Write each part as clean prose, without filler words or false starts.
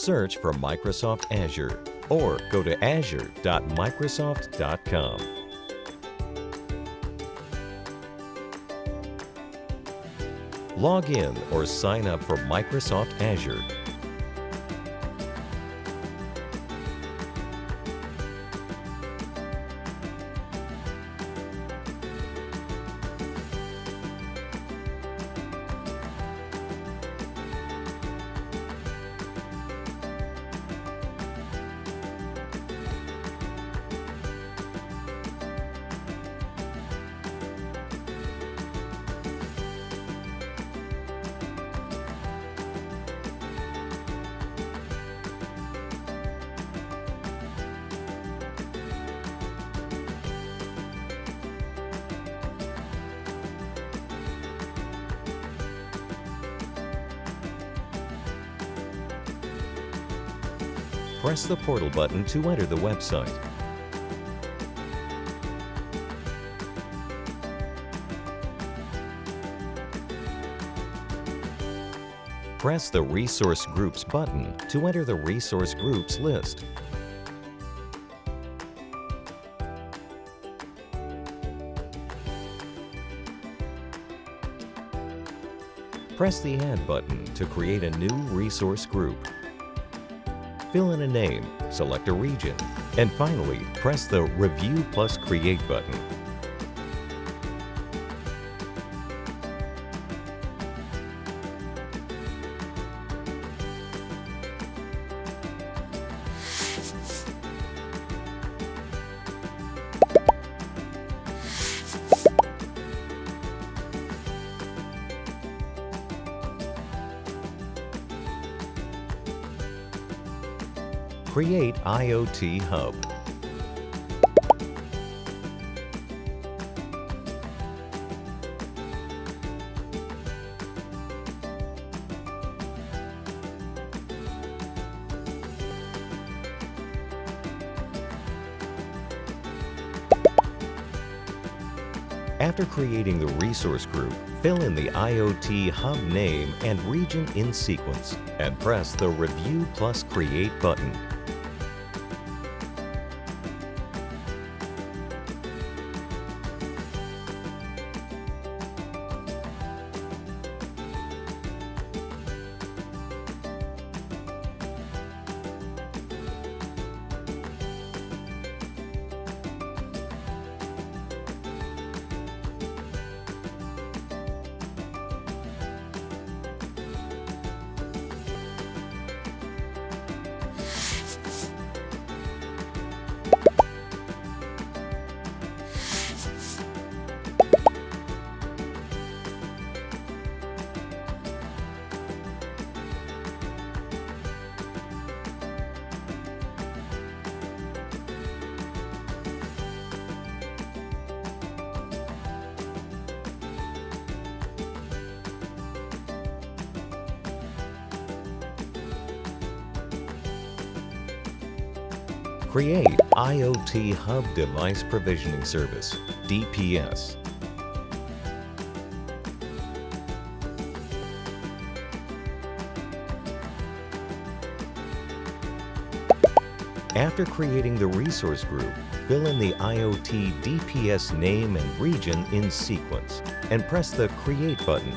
search for Microsoft Azure or go to azure.microsoft.com. Log in or sign up for Microsoft Azure. Press the portal button to enter the website. Press the Resource Groups button to enter the resource groups list. Press the Add button to create a new resource group. Fill in a name, select a region, and finally, press the Review plus Create button. Create IoT Hub. After creating the resource group, fill in the IoT Hub name and region in sequence, and press the Review plus Create button. Create IoT Hub Device Provisioning Service, DPS. After creating the resource group, fill in the IoT DPS name and region in sequence, and press the Create button.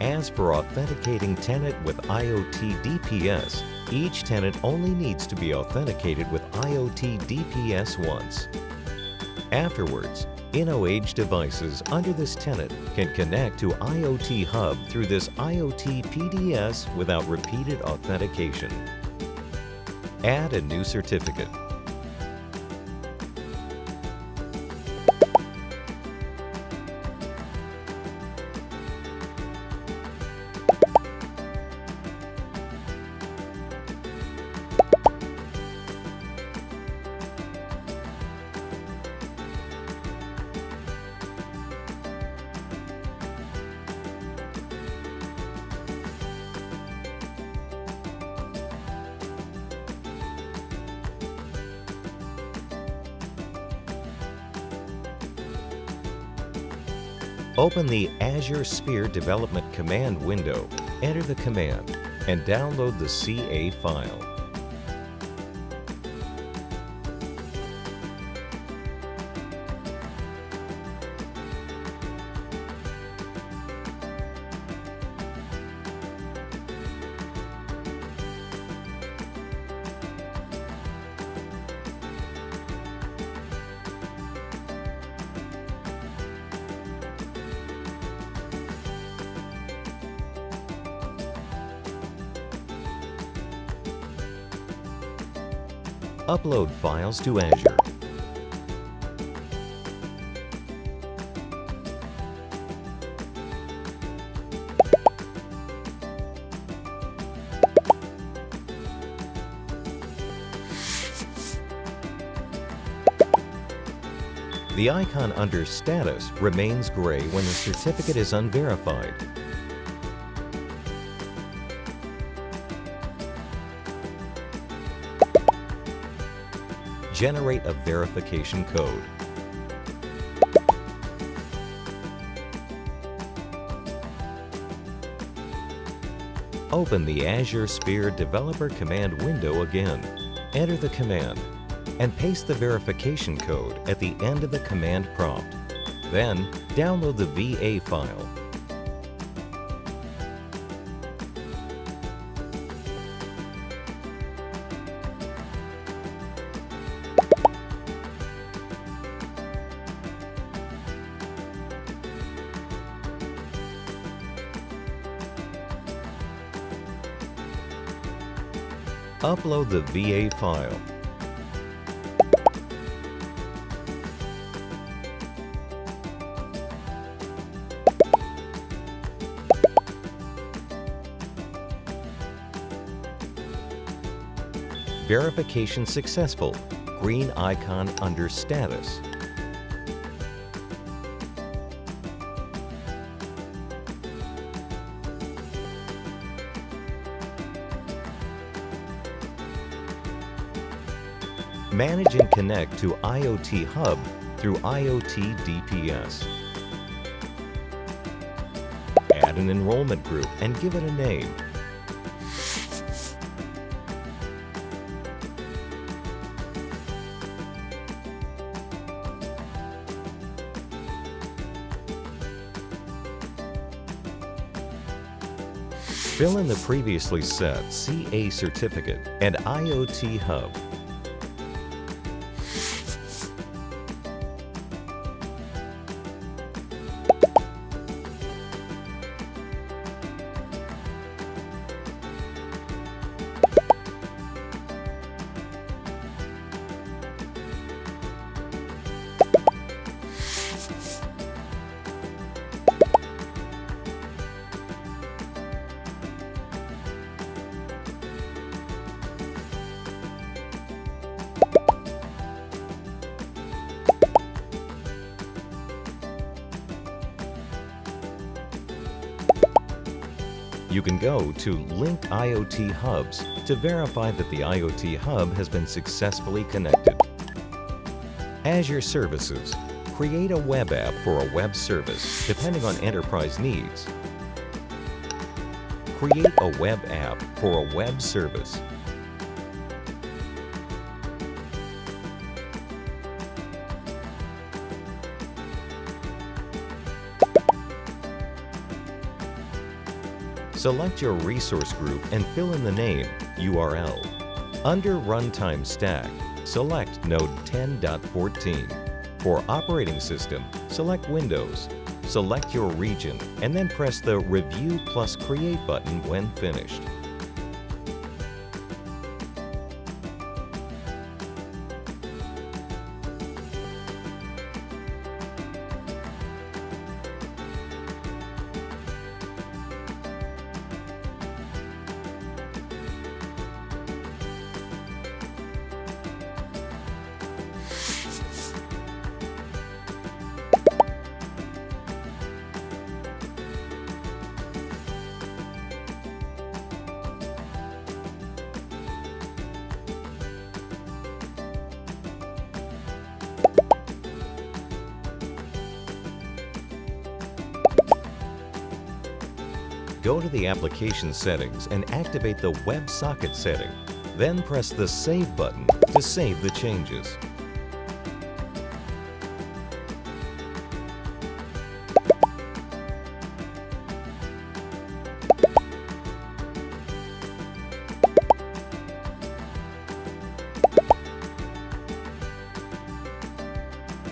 As for authenticating tenant with IoT DPS, each tenant only needs to be authenticated with IoT DPS once. Afterwards, InnoAGE devices under this tenant can connect to IoT Hub through this IoT PDS without repeated authentication. Add a new certificate. Open the Azure Sphere Development Command window, enter the command, and download the CA file. Upload files to Azure. The icon under Status remains gray when the certificate is unverified. Generate a verification code. Open the Azure Sphere Developer Command window again. Enter the command and paste the verification code at the end of the command prompt. Then, download the VA file. Upload the VA file. Verification successful. Green icon under Status. Manage and connect to IoT Hub through IoT DPS. Add an enrollment group and give it a name. Fill in the previously set CA certificate and IoT Hub. You can go to Linked IoT Hubs to verify that the IoT Hub has been successfully connected. Azure Services. Create a web app for a web service, depending on enterprise needs. Create a web app for a web service. Select your resource group and fill in the name, URL. Under Runtime Stack, select Node 10.14. For operating system, select Windows. Select your region and then press the Review plus Create button when finished. Go to the application settings and activate the WebSocket setting. Then press the Save button to save the changes.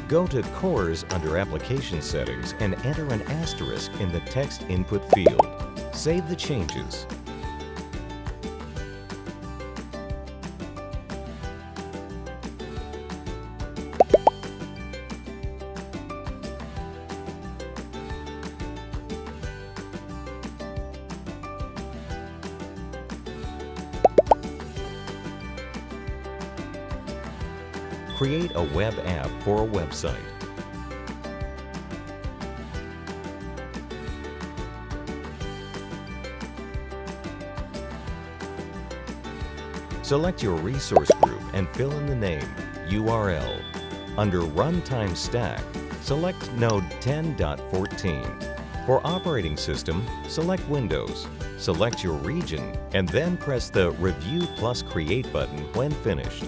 Go to Cores under Application Settings and enter an asterisk in the text input field. Save the changes. Create a web app for a website. Select your resource group and fill in the name, URL. Under Runtime Stack, select Node 10.14. For operating system, select Windows. Select your region and then press the Review plus Create button when finished.